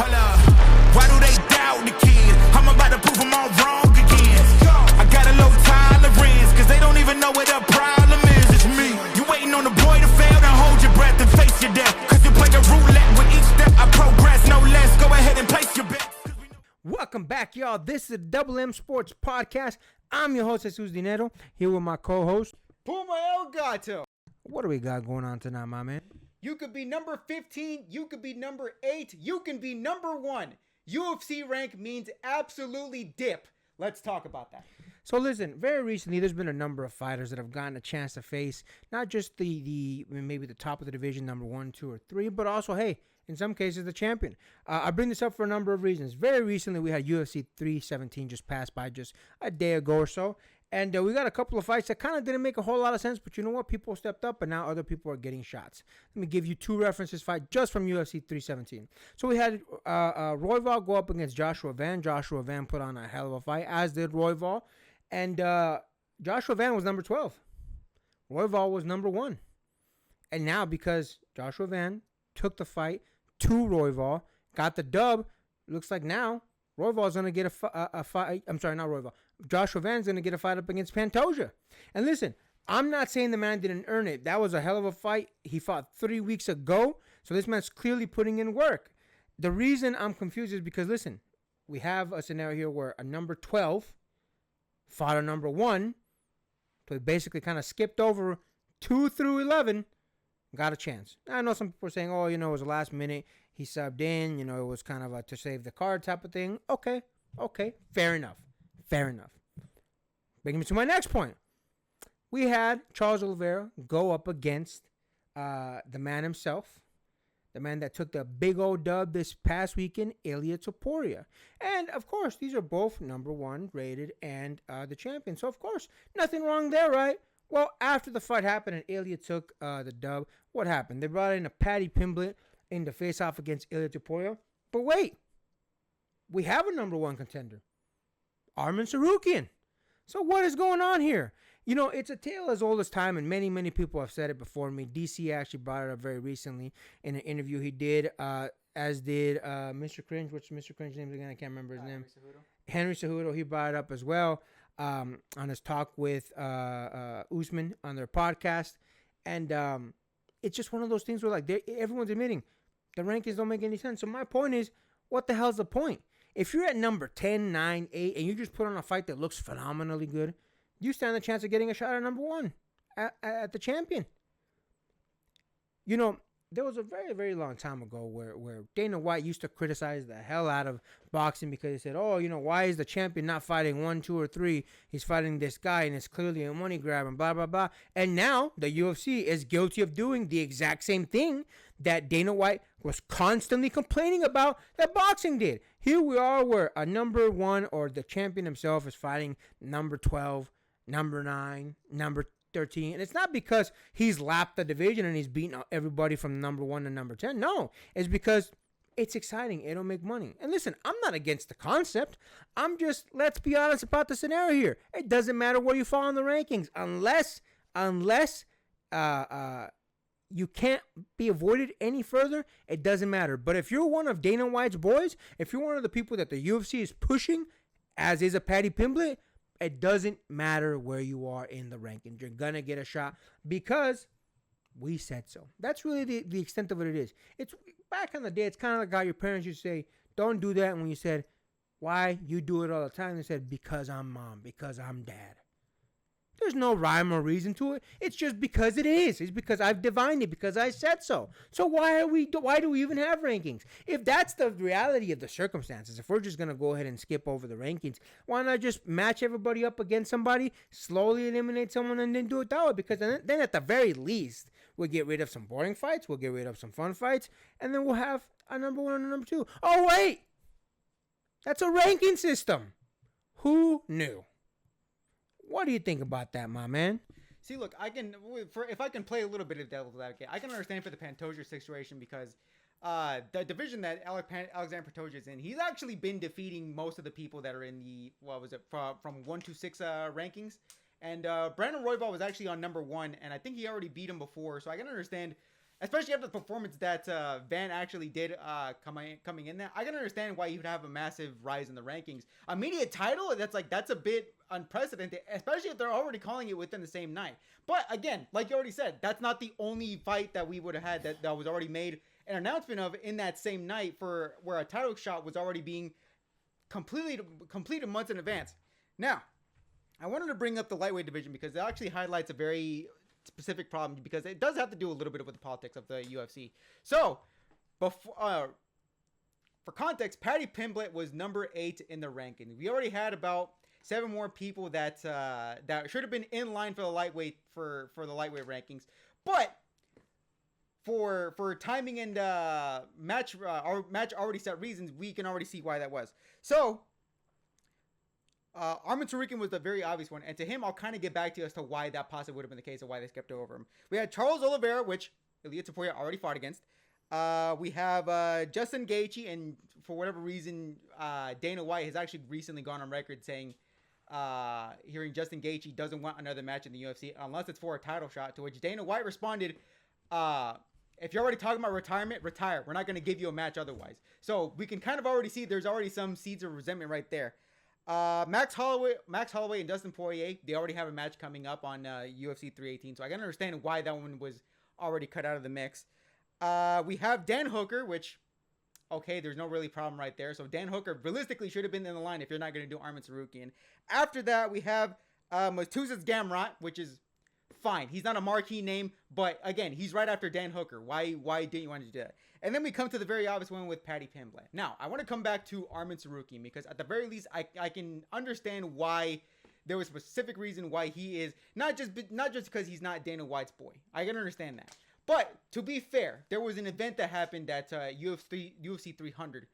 Hold up, why do they doubt the kid? I'm about to prove them all wrong again. I got a low tolerance, cause they don't even know what the problem is. It's me. You waiting on the boy to fail, then hold your breath and face your death. Cause you play the roulette with each step I progress, no less. Go ahead and place your bet. Welcome back, y'all. This is the Double M Sports Podcast. I'm your host, Jesus Dinero, here with my co-host, Puma El Gato. What do we got going on tonight, my man? You could be number 15. You could be number 8. You can be number 1. UFC rank means absolutely dip. Let's talk about that. So listen, very recently, there's been a number of fighters that have gotten a chance to face not just maybe the top of the division, number 1, 2, or 3, but also, hey, in some cases, the champion. I bring this up for a number of reasons. Very recently, we had UFC 317 just passed by just a day ago or so. And we got a couple of fights that kind of didn't make a whole lot of sense. But you know what? People stepped up, and now other people are getting shots. Let me give you two references fight just from UFC 317. So we had Royval go up against Joshua Van. Joshua Van put on a hell of a fight, as did Royval. And Joshua Van was number 12. Royval was number 1. And now, because Joshua Van took the fight to Royval, got the dub, looks like now Royval's going to get a fight. I'm sorry, not Royval. Joshua Van's going to get a fight up against Pantoja. And listen, I'm not saying the man didn't earn it. That was a hell of a fight. He fought 3 weeks ago. So this man's clearly putting in work. The reason I'm confused is because, listen, we have a scenario here where a number 12 fought a number 1. So he basically kind of skipped over 2 through 11. Got a chance. I know some people are saying, oh, it was a last minute. He subbed in. It was kind of a to save the card type of thing. Okay. Fair enough. Bringing me to my next point. We had Charles Oliveira go up against the man himself, the man that took the big old dub this past weekend, Ilia Topuria. And, of course, these are both number 1 rated and the champion. So, of course, nothing wrong there, right? Well, after the fight happened and Ilia took the dub, what happened? They brought in a Paddy Pimblett in the face-off against Ilia Topuria. But wait, we have a number 1 contender, Arman Tsarukyan. So what is going on here? It's a tale as old as time, and many, many people have said it before me. DC actually brought it up very recently in an interview he did, as did Mr. Cringe. What's Mr. Cringe's name again? I can't remember his name. Henry Cejudo. He brought it up as well on his talk with Usman on their podcast. And it's just one of those things where everyone's admitting the rankings don't make any sense. So my point is, what the hell's the point? If you're at number 10, 9, 8, and you just put on a fight that looks phenomenally good, you stand a chance of getting a shot at number 1 at the champion. There was a very, very long time ago where Dana White used to criticize the hell out of boxing because he said, why is the champion not fighting 1, 2, or 3? He's fighting this guy, and it's clearly a money grab and blah, blah, blah. And now the UFC is guilty of doing the exact same thing that Dana White was constantly complaining about that boxing did. Here we are where a number 1 or the champion himself is fighting number 12, number 9, number 13. And it's not because he's lapped the division and he's beaten everybody from number 1 to number 10. No, it's because it's exciting. It'll make money. And listen, I'm not against the concept. Let's be honest about the scenario here. It doesn't matter where you fall in the rankings unless you can't be avoided any further. It doesn't matter. But if you're one of Dana White's boys, if you're one of the people that the UFC is pushing, as is a Paddy Pimblett, it doesn't matter where you are in the rankings. You're going to get a shot because we said so. That's really the extent of what it is. It's back in the day, it's kind of like how your parents used to say, don't do that. And when you said, why? You do it all the time. They said, because I'm mom, because I'm dad. There's no rhyme or reason to it. It's just because it is. It's because I've divined it, because I said so. So why do we even have rankings? If that's the reality of the circumstances, if we're just going to go ahead and skip over the rankings, why not just match everybody up against somebody, slowly eliminate someone, and then do it that way? Because then at the very least, we'll get rid of some boring fights, we'll get rid of some fun fights, and then we'll have a number 1 and a number 2. Oh, wait! That's a ranking system. Who knew? What do you think about that, my man? See, look, if I can play a little bit of devil's advocate, I can understand for the Pantoja situation because the division that Alexander Pantoja is in, he's actually been defeating most of the people that are in the, from 1 to 6 rankings. And Brandon Royval was actually on number 1, and I think he already beat him before, so I can understand especially after the performance that Van actually did coming in there, I can understand why you'd have a massive rise in the rankings. A media title, that's a bit unprecedented, especially if they're already calling it within the same night. But again, like you already said, that's not the only fight that we would have had that was already made an announcement of in that same night for where a title shot was already being completed months in advance. Now, I wanted to bring up the lightweight division because it actually highlights a very specific problem because it does have to do a little bit with the politics of the UFC. So, before, for context, Paddy Pimblett was number 8 in the ranking. We already had about 7 more people that should have been in line for the lightweight for the lightweight rankings, but for timing and match already set reasons, we can already see why that was. So, Arman Tsarukyan was the very obvious one, and to him, I'll kind of get back to you as to why that possibly would have been the case and why they skipped over him. We had Charles Oliveira, which Ilia Topuria already fought against. We have Justin Gaethje, and for whatever reason, Dana White has actually recently gone on record saying, hearing Justin Gaethje doesn't want another match in the UFC unless it's for a title shot, to which Dana White responded, if you're already talking about retirement, retire. We're not going to give you a match otherwise. So we can kind of already see there's already some seeds of resentment right there. Max Holloway and Dustin Poirier, they already have a match coming up on UFC 318, so I can understand why that one was already cut out of the mix. We have Dan Hooker, which, okay, there's no really problem right there. So Dan Hooker realistically should have been in the line if you're not going to do Arman Tsarukyan. After that, we have Mateusz's Gamrot, which is fine. He's not a marquee name, but again, he's right after Dan Hooker. Why didn't you want to do that? And then we come to the very obvious one with Paddy Pimblett. Now, I want to come back to Arman Tsarukyan because at the very least, I can understand why there was a specific reason why he is not just because he's not Dana White's boy. I can understand that. But to be fair, there was an event that happened at UFC 300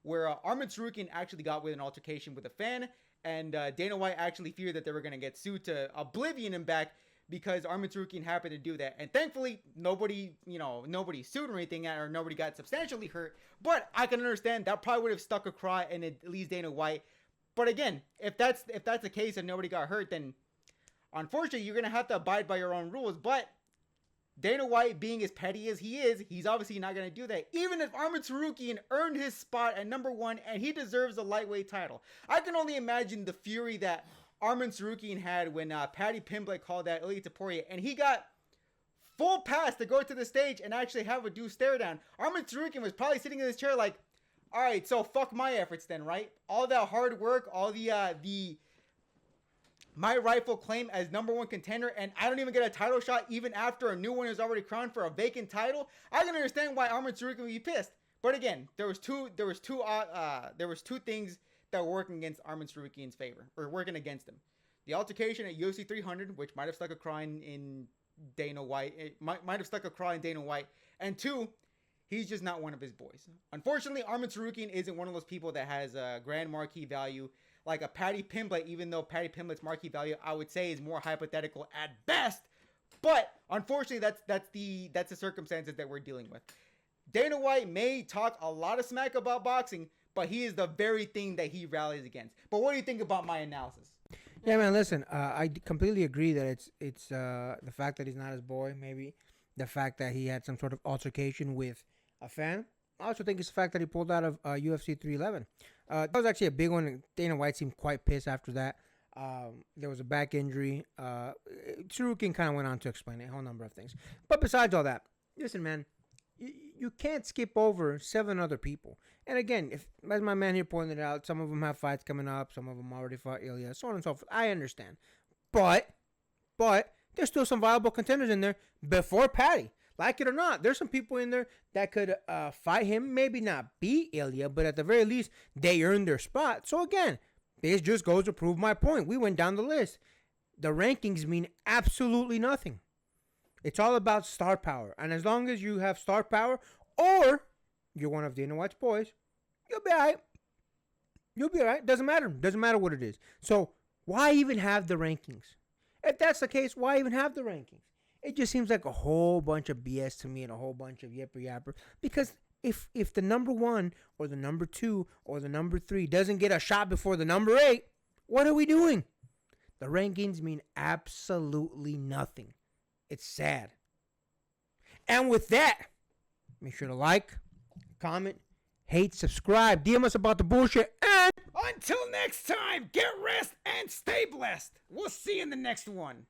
where Arman Tsarukyan actually got with an altercation with a fan, and Dana White actually feared that they were going to get sued to oblivion him back because Arman Tsarukyan happened to do that. And thankfully, nobody sued or anything, or nobody got substantially hurt. But I can understand that probably would have stuck a cry in at least Dana White. But again, if that's the case and nobody got hurt, then unfortunately you're gonna have to abide by your own rules. But Dana White, being as petty as he is, he's obviously not gonna do that. Even if Arman Tsarukyan earned his spot at number 1 and he deserves a lightweight title, I can only imagine the fury that Arman Tsarukyan had when Paddy Pimblett called out Ilia Topuria, and he got full pass to go to the stage and actually have a do stare down. Arman Tsarukyan was probably sitting in his chair like, all right, so fuck my efforts then, right? All that hard work, all the my rightful claim as number 1 contender, and I don't even get a title shot even after a new one is already crowned for a vacant title. I can understand why Arman Tsarukyan would be pissed. But again, there was two things that were working against Arman Tsarukyan's favor, or working against him. The altercation at UFC 300, which might have stuck a cry in Dana White. It might have stuck a cry in Dana White. And 2, he's just not one of his boys. Unfortunately, Arman Tsarukyan isn't one of those people that has a grand marquee value like a Paddy Pimblett, even though Paddy Pimblett's marquee value, I would say, is more hypothetical at best. But unfortunately, that's the circumstances that we're dealing with. Dana White may talk a lot of smack about boxing, but he is the very thing that he rallies against. But what do you think about my analysis? Yeah, man, listen, I completely agree that it's the fact that he's not his boy, maybe the fact that he had some sort of altercation with a fan. I also think it's the fact that he pulled out of UFC 311. That was actually a big one. Dana White seemed quite pissed after that. There was a back injury. Tsarukyan kind of went on to explain a whole number of things. But besides all that, listen, man, you can't skip over 7 other people. And again, if as my man here pointed out, some of them have fights coming up. Some of them already fought Ilya, so on and so forth. I understand. But there's still some viable contenders in there before Paddy. Like it or not, there's some people in there that could fight him. Maybe not beat Ilya, but at the very least, they earned their spot. So again, this just goes to prove my point. We went down the list. The rankings mean absolutely nothing. It's all about star power. And as long as you have star power or you're one of Dana White's boys, you'll be all right. You'll be all right. Doesn't matter. Doesn't matter what it is. So why even have the rankings? If that's the case, why even have the rankings? It just seems like a whole bunch of BS to me and a whole bunch of yipper yapper. Because if the number 1 or the number 2 or the number 3 doesn't get a shot before the number 8, what are we doing? The rankings mean absolutely nothing. It's sad. And with that, make sure to like, comment, hate, subscribe, DM us about the bullshit, and Until next time, get rest and stay blessed. We'll see you in the next one.